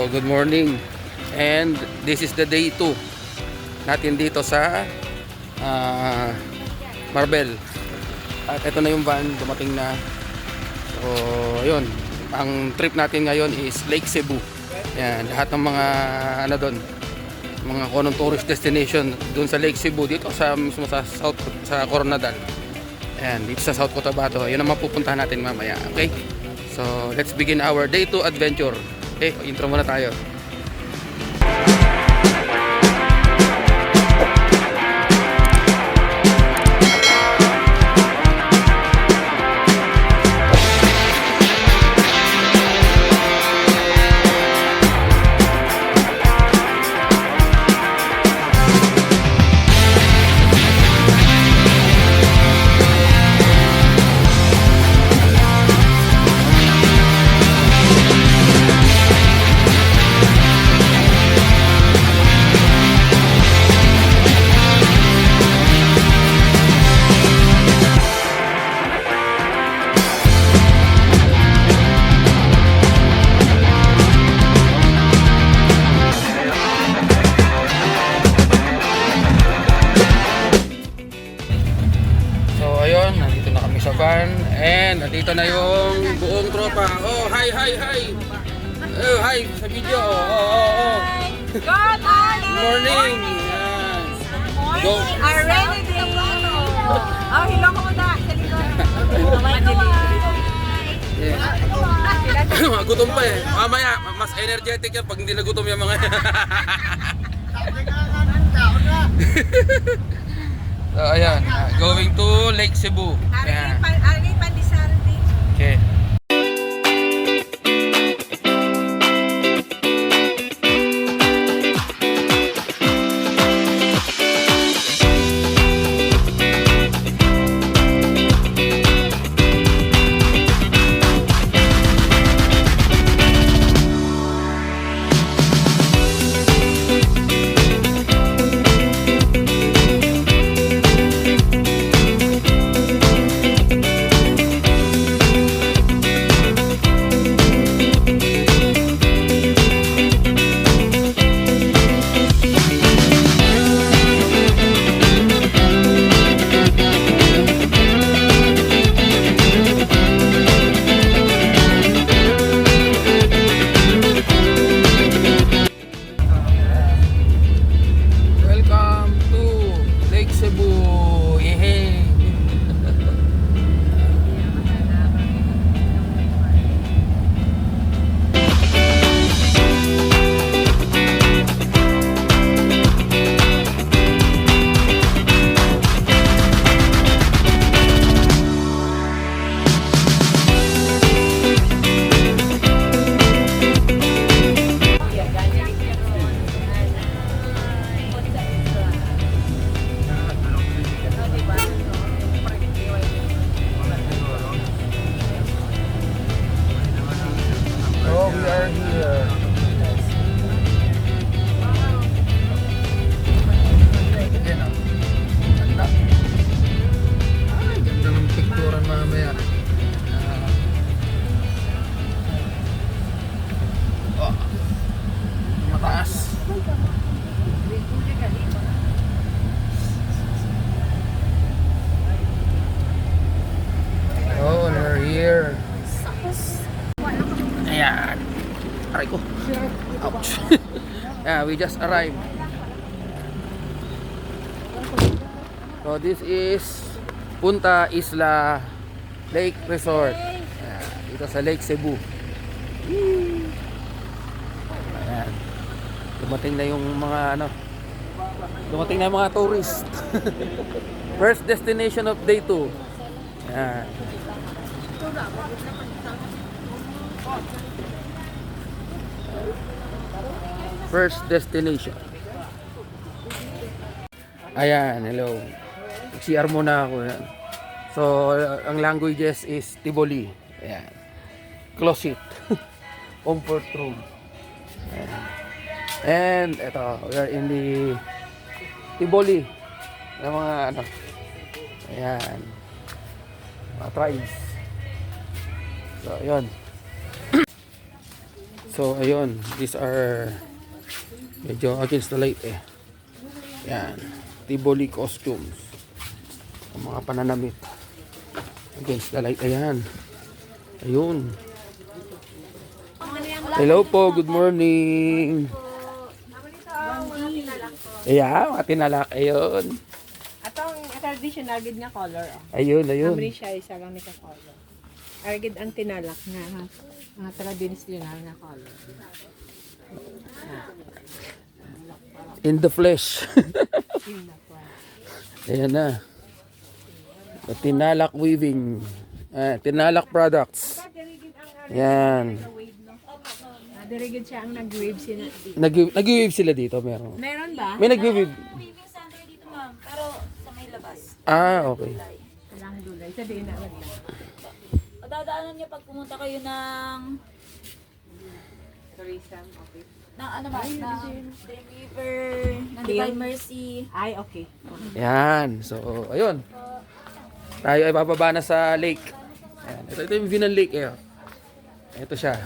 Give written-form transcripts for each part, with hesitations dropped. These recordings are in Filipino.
So, good morning. And this is the day 2 natin dito sa Marbel. At ito na yung van, dumating na. So, ayun. Ang trip natin ngayon is Lake Cebu. Yan, lahat ng mga ano doon, mga konong tourist destination doon sa Lake Cebu, dito sa mismo sa South, sa Coronadal. Ayan, dito sa South Cotabato. Yun ang mapupuntahan natin mamaya. Okay? So, let's begin our day 2 adventure. Okay, intro muna tayo. And nandito na yung buong tropa. Oh, hi. Oh, hi sa video. Oh. Good morning! Morning. Yan. Go. Already day! Oh, hello ko muna. Sa likod. Yeah. Gutom pa eh. Mamaya, mas energetic yan pag hindi nagutom yung mga So, ayan. Going to Lake Cebu. Ayan. Okay. Ayan. Aray ko. Ouch. Yeah, we just arrived. So this is Punta Isla Lake Resort. Ayan, dito sa Lake Cebu. Ayan. Dumating na yung mga ano. Dumating na yung mga tourist. First destination of day 2. Ayan. First destination. Ayan, hello. CR muna ako. Yan. So, ang languages is Tiboli. Ayan. Closet. Comfort room. Ayan. And ito, we are in the Tiboli. Yung mga ano. Ayan. Mga tribes. So, yun. So, ayun. These are medyo against the light eh. Yan. Tivoli costumes. Ang mga pananamit. Against the light. Ayan. Ayun. Hello po. Good morning. Ayan. Mga tinalak. Ayun. Atong traditional gid nga color. Ayun. Ayun. Amri siya isa lang ni ka color. Argid ang tinalak nga mga traditional nga color. In the flesh. Ayan na. The Tinalak Weaving. Tinalak Products. Ayan. Diri gid siya ang nag-wave sila. Nag-weave sila dito, meron. Meron ba? May nag-weave. Weaving center dito, ma'am. Pero sa may labas. Okay. Walang dulay. Sabihin na lang. O dadaanan niyo pag pumunta kayo ng Tourism, okay. ano ba? Ng Dream River, ng Divine Mercy. Ay, okay. Ayan. So, ayun. Tayo ay bababa na sa lake. Ayan. Ito yung view ng lake. Ayan. Ito siya.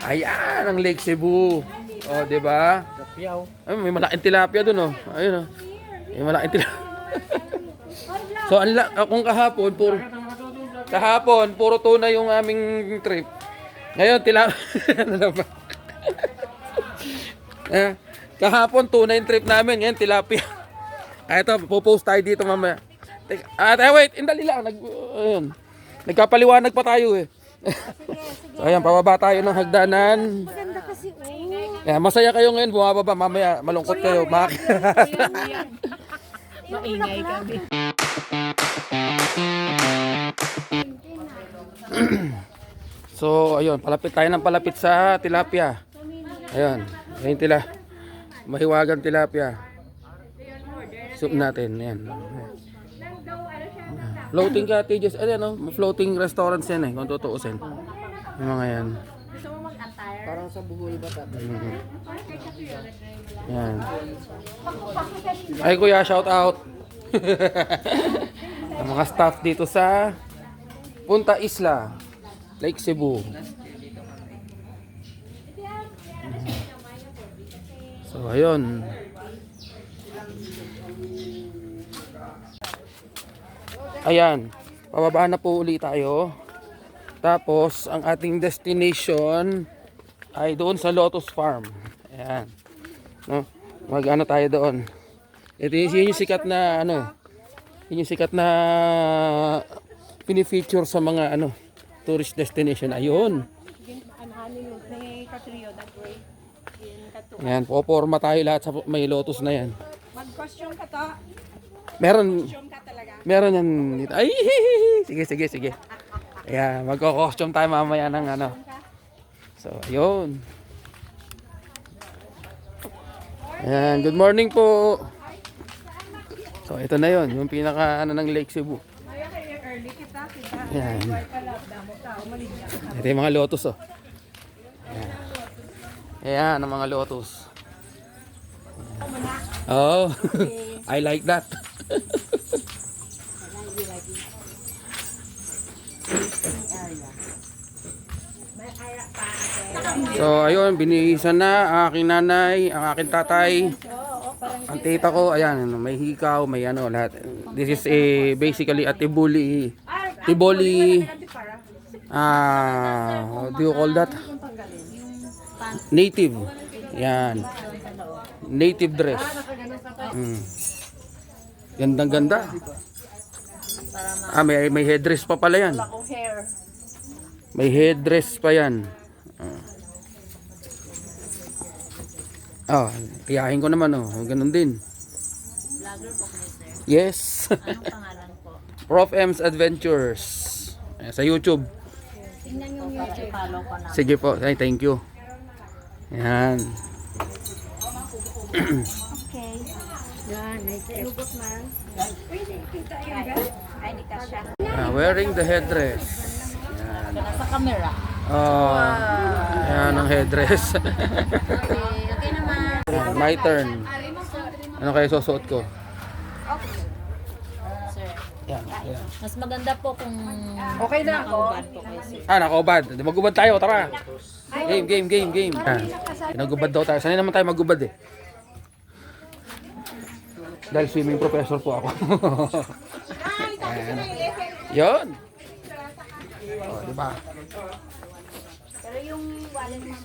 Ayan, ang Lake Cebu. O, diba? Ay, may malaking tilapia dun, oh. Ayun, oh. May malaking tilapia. So, kung kahapon, puro tuna yung aming trip. Ngayon, tilapia. Kahapon, tuna yung trip namin. Ngayon, tilapia. Ito, pupost tayo dito mamaya. Wait, indali lang. Ayun. Nagkapaliwanag pa tayo eh. So, ayan, pababa tayo ng hagdanan. Maganda kasi Ayan, masaya kayo ngayon, bumababa. Mamaya, malungkot kayo. maingay kami. So, ayun, palapit tayo ng palapit sa tilapia. Ayun, ayun mahiwagang tilapia. Soup natin, ayan. Floating cottages, floating restaurants yan eh, kung tutuusin. Yung mga yan. Parang sa Buhoy ba Yan. Ay kuya, shout out. Ang mga staff dito sa Punta Isla, Lake Cebu. So ayun. Ayan, pababa na po ulit tayo. Tapos ang ating destination ay doon sa Lotus Farm. Ayan. No? Mag-ano tayo doon. Ito yun yung sikat na yun yung sikat na pini-feature sa mga tourist destination. Ayun. Ayan, poporma tayo lahat sa may lotus na yan. Mag-costume ka to. Meron Costume ka talaga. meron yan dito. Ay, sige. Ayan, magko-costume tayo mamaya ng So, ayun. Ayan, good morning po. So, ito na yon, yung pinaka ng Lake Cebu. Early kita. Ayan. Ito yung mga lotus, oh. Ayan, ang mga lotus. Oh, I like that. So, ayun, binihisan na ang aking nanay, ang aking tatay, ang tita ko, ayan, may hikaw, may lahat. This is basically a Tivoli, what do you call that? Native. Yan. Native dress. Gandang ganda. May headdress pa pala yan. May headdress pa yan. Tiyahin ko naman, ganun din. Vlogger po kayo, sir. Yes. Anong pangalan po? Prof. M's Adventures. Sa YouTube. Tingnan yung YouTube. Follow ko na. Sige po. Ay, thank you. Yan. Okay. Yan, may Lugot man. Ay, di ka siya. Wearing the headdress. Yan. Nasa camera. Yan ang headdress. Okay naman. My turn. Ano kayo susuot ko? Sir, Yan. mas maganda po kung Okay na ako. nakaubad po kayo, sir. Nakahubad. Magubad tayo. Tara. Game. Nagubad daw tayo. Sanay naman tayo magubad eh. Dahil swimming professor po ako. Ayan. Yun. O, diba? Pero yung wallet mo.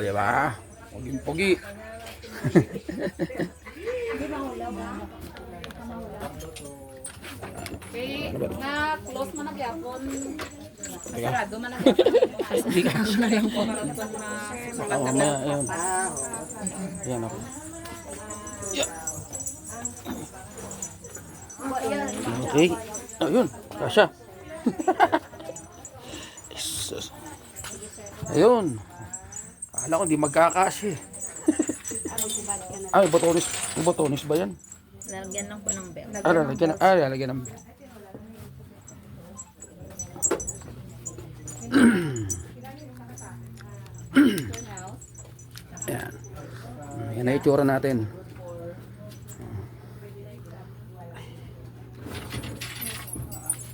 Diba? Pogi. Okay, na close mo na gyapon. Teka. Sarado man na gyapon. Hindi ka. Na lang po na Mamaya, ayun. Ayan ako. Okay. Ayun. Kasha. Jesus. Ayun. Akala ko di magkakasya. Ay, botones. Yung botones ba yan? Lagyan lang po ng bell. Lalagyan ng Ayan. Yan na itsura natin.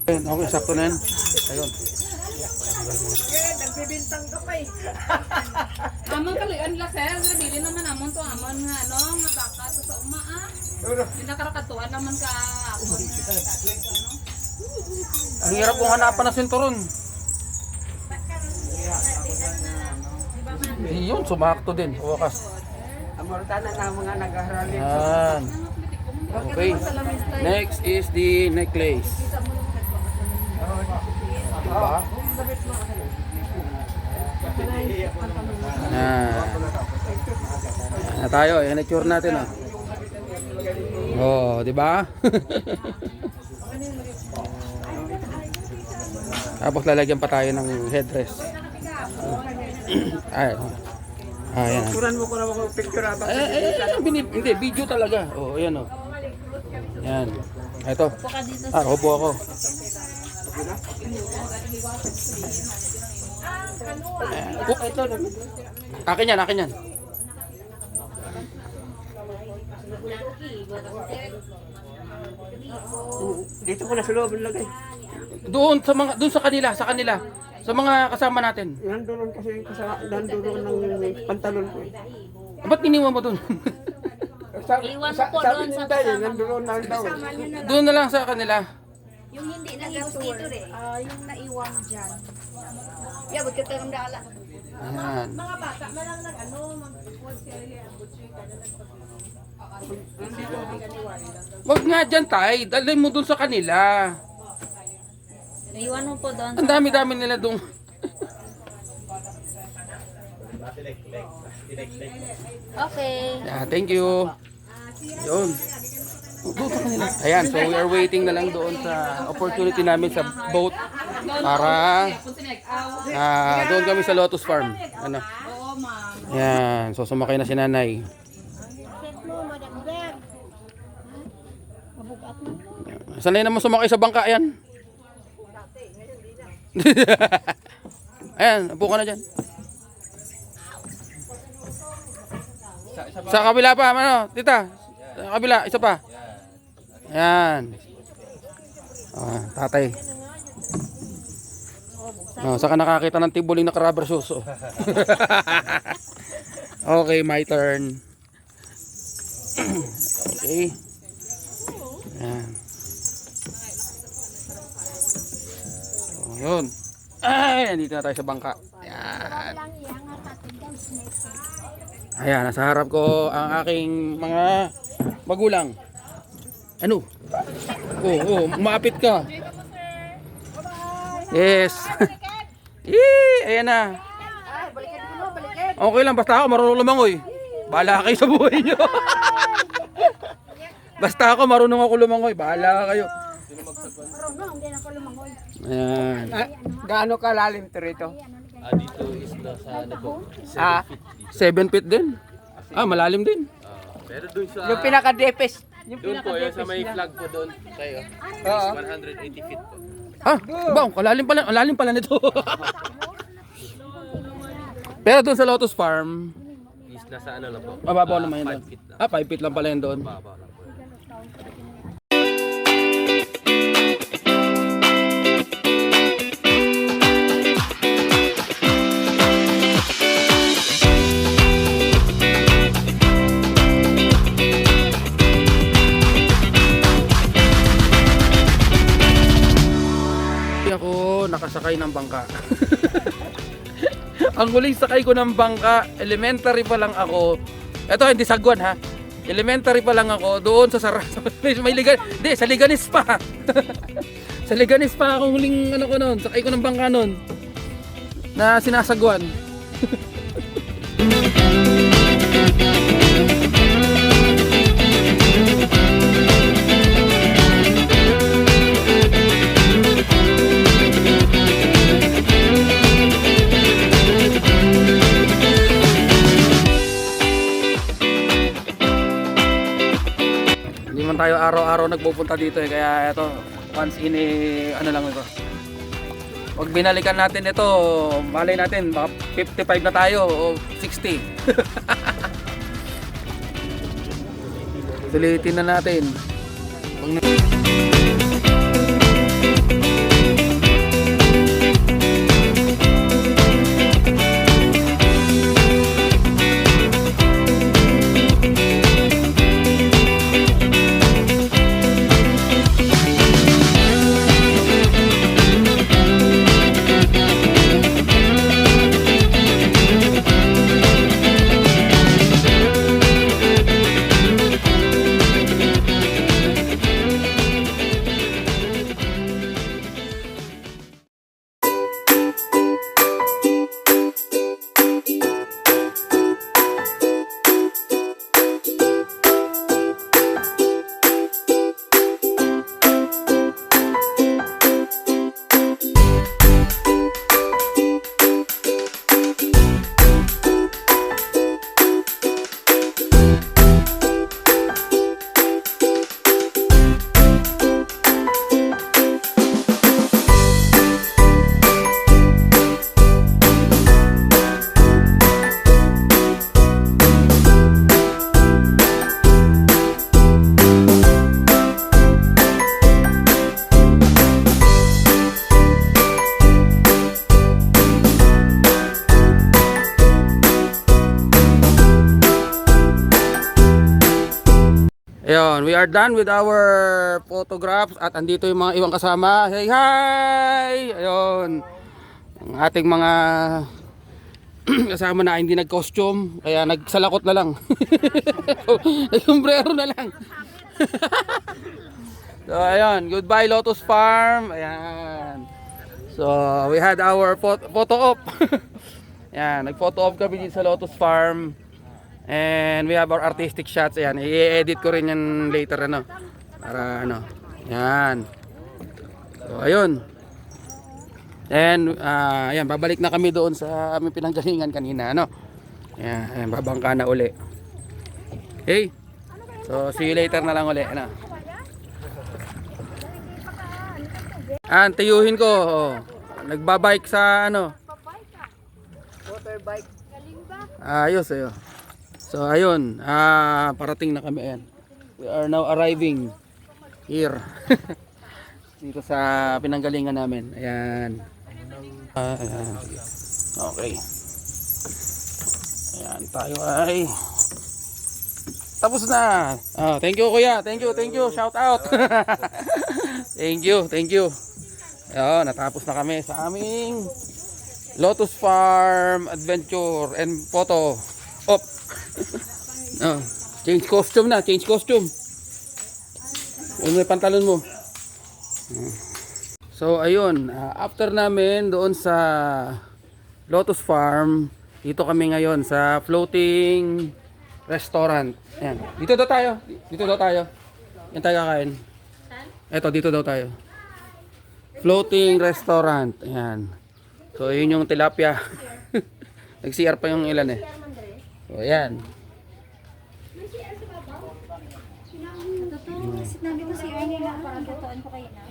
Ayan, okay, sakto na yan. Ayun. Amon kalian la sir, nabili naman amon to amon nga ano, nga baka to sa uma ah. Hindi nakarakatuan naman ka ako. Ang hirap kong hanapan na sinturon. Yun, sumakto din. Wakas. Amortana na mga nag-aaral. Yan. Okay. Next is the necklace. Diba? Yan na tayo. Yan na itsura natin. Oh, di ba? Tapos lalagyan pa tayo ng headdress. Ayan. Turan mo ko na mga picture abang. Hindi, video talaga. Oh, ayan oh. Yan. Ito. Upo ako. Ito. Akin yan. Dito ko na sa loob lagay. Doon sa kanila. Sa mga kasama natin. Nandoon kasi nandoon ng pantalon ko. Ba't iniwan mo doon? Iwan mo po doon sa kasama. Nandoon na daw. Doon na lang sa kanila. Yung hindi nag-iwas dito rin. Yung naiwan dyan. Yeah, ba't ka tayo dala? Ayan. Wag nga dyan, tay. Dalhin mo doon sa kanila. Naiwan mo po doon. Ang dami-dami nila doon. Okay. Yeah, thank you. Yun. Doon sa kanila. Ayan, so we are waiting na lang doon sa opportunity namin sa boat para doon kami sa Lotus Farm. Ano? Oo, ma'am. Yan, so sumakay na si nanay. Sanay naman sumakay sa bangka yan. Ayan, upo ka na dyan. Sa kabila pa, ano, tita? Sa kabila, isa pa. Ayan. Tatay. Saka nakakita ng tibuling na rubber shoes. Oh. Okay, my turn. Okay. Ayan. So, yun. Ay, nandito na tayo sa bangka. Ayan. Ayan, nasa harap ko ang aking mga magulang. Ano? Umapit ka. Yes. Ayan na. Okay lang, basta ako marunong lumangoy. Bahala kayo sa buhay nyo. Basta ako marunong ako lumangoy. Bahala kayo. Ayan. Gaano kalalim to rito? Dito is nasa ano po? 7 feet din. Malalim din. Pero dun sa Yung pinaka-depes. doon po, yung sa may flag po doon tayo. Oo. 180 feet po. Malalim pala nito. Pero doon sa Lotus Farm, Is nasa ano lang po? mababaw naman yun 5 doon. feet lang. 5 feet lang pala yun doon. Baba lang po. nakasakay ng bangka. Ang huling sakay ko ng bangka, elementary pa lang ako. Ito hindi sagwan ha. Elementary pa lang ako doon sa may ligan, hindi sa Liganis pa. Sa Liganis pa akong huling ano ko noon, sakay ko ng bangka noon na sinasagwan. Hindi man tayo araw-araw nagpupunta dito eh, kaya ito once in a ano lang ito. Pag binalikan natin ito, malay natin baka 55 na tayo o 60. Sulitin na natin. Ayun, we are done with our photographs at andito yung mga ibang kasama. Hey, hi! Ayun, ang ating mga kasama na hindi nag-costume, kaya nagsalakot na lang. Nag-sombrero na lang. So, ayun, goodbye Lotus Farm. Ayan. So, we had our photo op. Ayan, nag-photo op kami dito sa Lotus Farm. And we have our artistic shots. Ayan, i-edit ko rin yan later ano. Para ano. Ayan. So, ayun. And ayan, babalik na kami doon sa aming pinanggalingan kanina ano. Ayan, babangka na uli. Hey. So, see you later na lang uli ano. Tiyuhin ko. Oh. Nagbabike sa ano. Motorbike. Ayos ayo. So ayun, parating na kami ayan. We are now arriving here. Dito sa pinanggalingan namin. Ayan. Ayan. Okay. Ayan, tayo ay tapos na. Thank you kuya. Thank you. Shout out. Thank you. Ayan, natapos na kami sa aming Lotus Farm Adventure and Photo Op. Change costume. May pantalon mo. So ayun, after namin doon sa Lotus Farm, dito kami ngayon sa floating restaurant. Ayan. Dito daw tayo. Yan tayo kakain. Eto, dito daw tayo. Floating restaurant. Ayan. So yun yung tilapia. Nag-CR pa yung ilan eh. So ayan. Sinabi mo si Ernie lang, parang tatuan ko kayo na.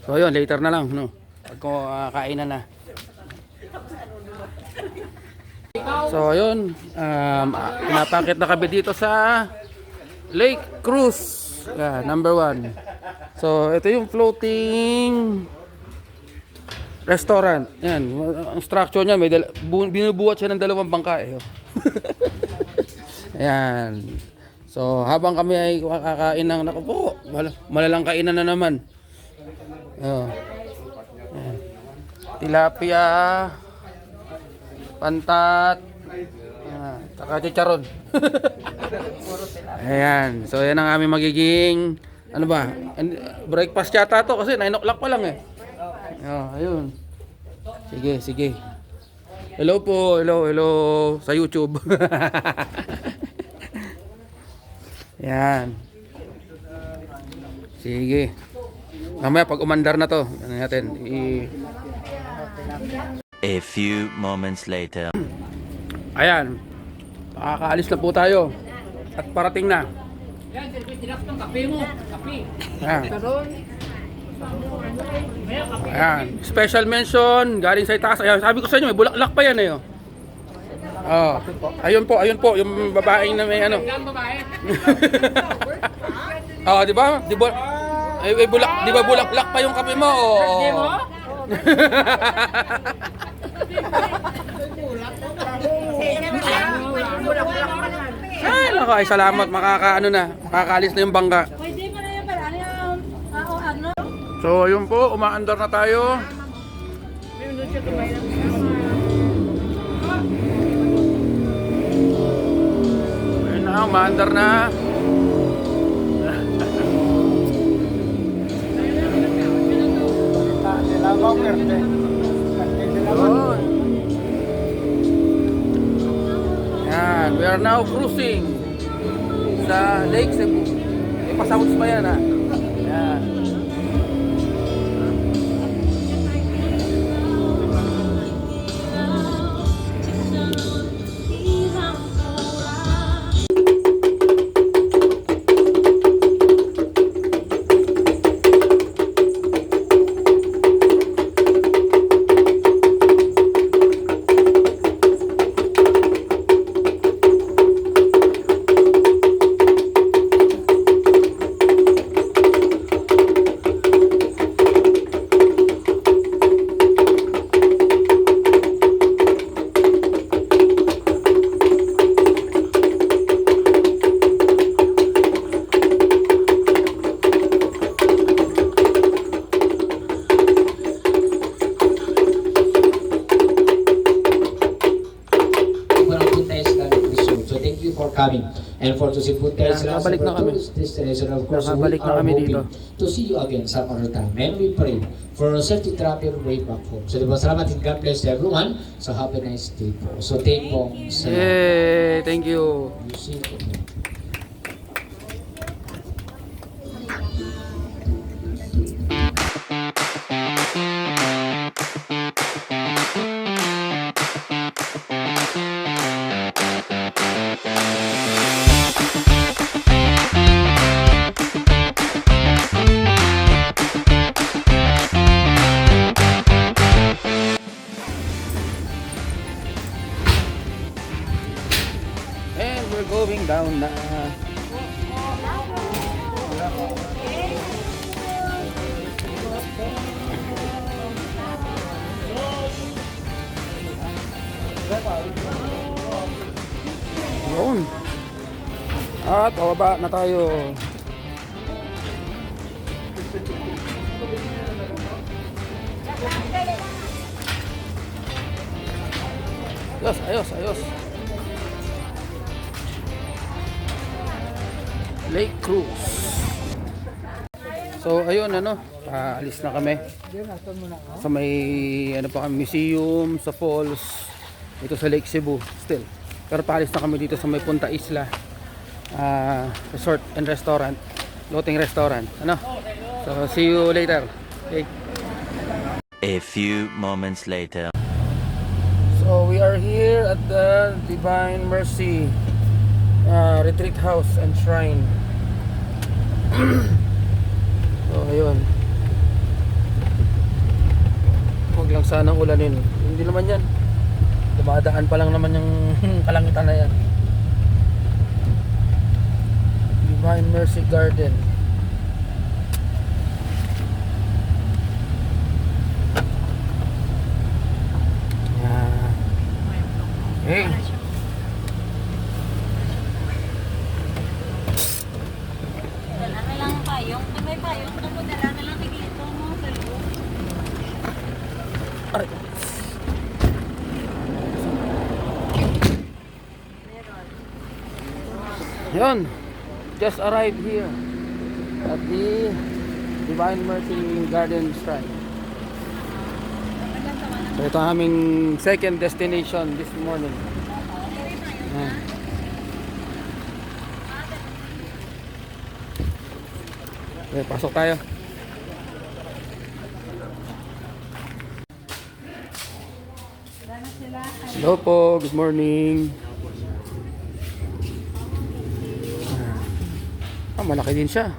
So yun, later na lang no. Pag ko kainan na. So ayun, napakit na kami dito sa Lake Cruz. Yeah, number 1. So ito yung floating restaurant. Yan, ang structure niya may binubuhat siya ng 2 bangka eh. Ayan. So habang kami ay kakain ng naku po, malalang kainan na naman. tilapia, pantat, saka chicharon. Ayan. So yan ang aming magiging ano ba? Breakfast yata to kasi 9 o'clock pa lang eh. Oh, ayun. Sige, sige. Hello po, hello sa YouTube. Yan. Sige. Mamaya pag umandar na to, ano natin, A few moments later. Ayan. Makakaalis na po tayo. At parating na. Ayan. Ayan. Special mention galing sa itaas. Ayan, sabi ko sa inyo, may bulaklak pa yan eh. Oh. Ayun po, yung babaeng na may ano. Oh, di ba? Di ba? Di ba bulaklak pa yung kape mo? Oh. Ay, nako, ay salamat, makakaalis na yung bangka. So, yun po, umaandar na tayo. Ayun na, umaandar na. Yun. Yan, we are now cruising sa Lake Cebu. May pasawds pa yan ha. Yan. coming. And for to see footage, Nakabalik na kami. destination, of course, we Nakabalik na are kami hoping dito. to see you again some other time. And we pray for a safety travel way back home. So, diba, salamat and God bless everyone. So, have a nice day po. So, take po. Yay! Thank you. You see po. And we're going down na. Yun. At pababa na tayo. Ayos, ayos, ayos. Lake Cruise. So ayun ano, paalis na kami. Sa may ano pa kami, museum, sa falls, dito sa Lake Cebu still. Pero paalis na kami dito sa may Punta Isla Resort and Restaurant, floating restaurant. Ano? So see you later. Okay. A few moments later. So we are here at the Divine Mercy Retreat House and Shrine. So ayun. Huwag lang sanang ulanin. Hindi naman yan. Dumadaan pa lang naman yung kalangitan na yan. Divine Mercy Garden. Hey. Dala na lang payong. May payong na po. Dala na lang tigito mo. Aray. Yun, just arrived here at the Divine Mercy Garden Shrine. So ito ang aming second destination this morning. Ayan. Okay, pasok tayo. Hello po, good morning. Malaki din siya.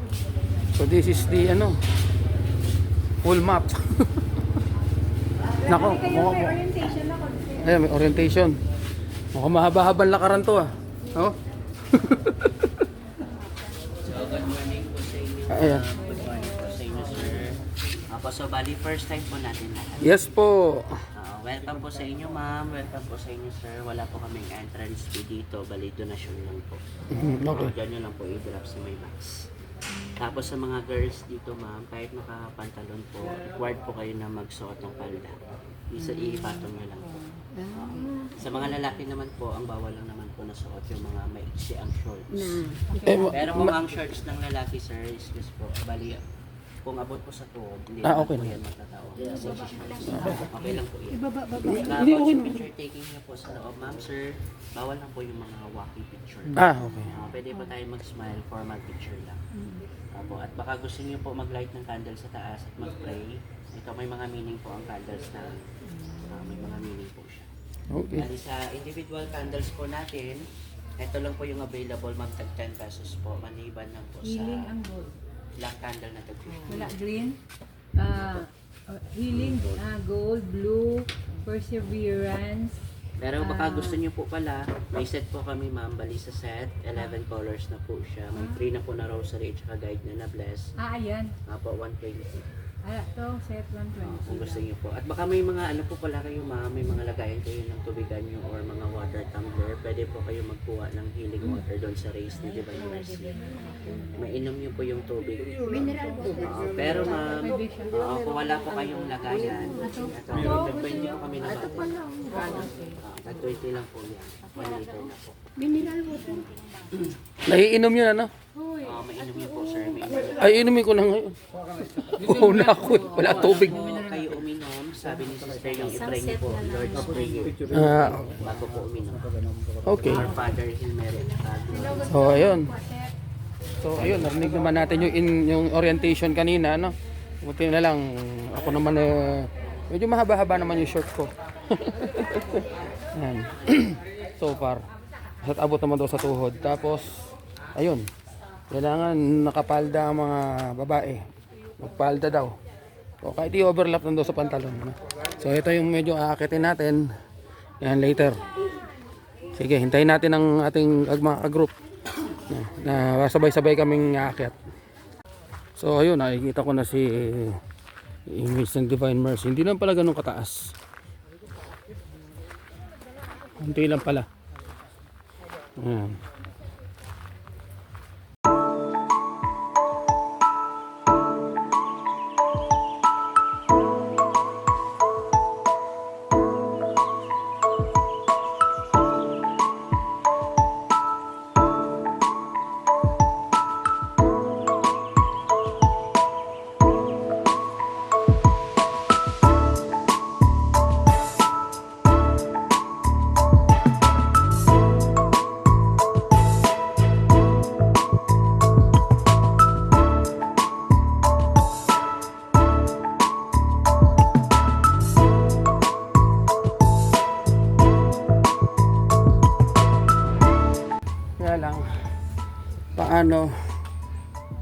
So this is the full map. Nako, ayan, may orientation. Mukhang mahaba-habang lakaran to ah. Oh? Good morning po sa inyo. Ayan. Good morning po sa inyo, sir. Apo, so bali first time po natin lahat. Yes po. Welcome po sa inyo, ma'am. Welcome po sa inyo, sir. Wala po kaming entrance fee dito. Bali, donasyon lang po. Okay. Diyan nyo lang po i-drop sa may box. Tapos sa mga girls dito, ma'am, kahit nakapantalon po, required po kayo na magsuot ng palda. Ipatong nyo lang po. Sa mga lalaki naman po, ang bawal lang naman po na suot yung mga maiksi ang shorts. Pero kung ang shorts ng lalaki, sir, is just po, bali, kung abot po sa tuhod, hindi naman okay po na. yan magtatawag. Kasi shorts. Okay lang po yan. Hindi, Tapos okay na. picture taking niyo po sa loob, ma'am, sir, bawal lang po yung mga wacky picture. Okay. Pwede po tayo mag-smile, formal picture lang. Apo, at baka gusto niyo po mag-light ng candle sa taas at mag-pray. Ito may mga meaning po ang candles na may mga meaning po siya. Okay. Bali sa individual candles po natin, ito lang po yung available, ma'am, tag 10 pesos po. Maliban lang po Healing sa ang gold. black candle na tag 50. Wala green. Healing, gold, blue, perseverance. Pero baka gusto niyo po pala, may set po kami, ma'am, bali sa set, 11 colors na po siya. May free na po na rosary at saka guide na bless. Ayan. Apo, 120. Ito, set 120. Kung gusto niyo po. At baka may mga ano po pala kayo, ma'am, may mga lagayan kayo ng tubigan niyo or mga water tumbler. Pwede po kayo magkuha ng healing water doon sa race ni Divine Mercy. Mainom niyo po yung tubig. Mineral water. Pero ma'am, kung wala po kayong lagayan, pwede po kami na bottle. At 20 lang po yan. 1 liter na po. Mineral water. Naiinom yun Mainom niyo po, sir. Mainom niyo. Ay, inumin ko na ngayon. Una ako. Wala tubig. Kayo uminom, sabi ni sister yung i-pray niyo po, Lord's Prayer. Bago po uminom. Okay. Our Father, Hail Mary. So, ayun. So, ayun. Narinig naman natin yung orientation kanina, no? Buti na lang. Ako naman, medyo mahaba-haba naman yung short ko. Ayan. So far. At abot naman daw sa tuhod. Tapos, ayun. Kailangan nakapalda ang mga babae. Magpalda daw. So, kahit i-overlap lang daw sa pantalon. No? So, ito yung medyo aakitin natin. Yan, later. Sige, hintayin natin ang ating mga group na sabay-sabay kaming aakyat. So, ayun, nakikita ko na si image ng Divine Mercy. Hindi lang pala ganun kataas. Hindi lang pala. Ayan. Lang paano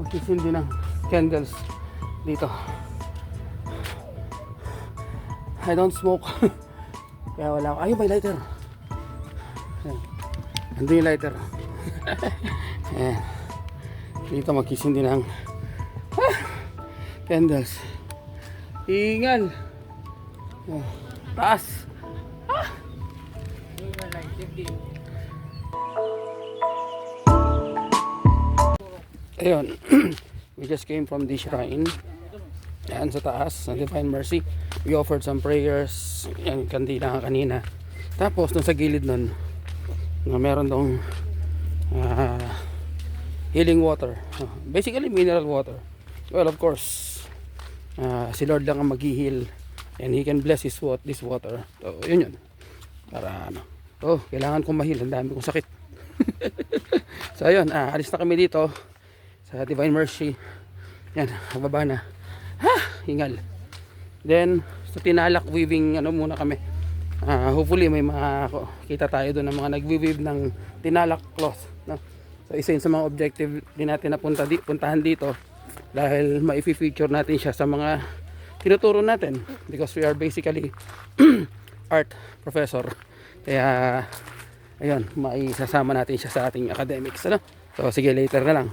magsisindi ng candles dito. I don't smoke. Kaya wala ako. Ayun, may lighter. Andun yung lighter. Ayan. Dito magsisindi ng candles. Ingal. Taas. Ayun. We just came from the shrine. Yan sa taas, sa Divine Mercy. We offered some prayers. Yan, kandila kanina. Tapos, dun sa gilid nun, meron dong healing water. Basically mineral water. Well, of course, si Lord lang ang mag-heal and He can bless this water. So, yun. Para ano. Kailangan kong mahil. Ang dami kong sakit. So, ayun. Alis na kami dito sa Divine Mercy. Yan. Baba na. Hingal. Then, sa Tinalak weaving, muna kami. Hopefully, may makita tayo doon ng mga nag-weave ng Tinalak cloth. No? So, isa yun sa mga objective din natin na puntahan dito. Dahil ma-feature natin siya sa mga tinuturo natin. Because we are basically art professor. Kaya, ayun, maisasama natin siya sa ating academics. So, sige, later na lang.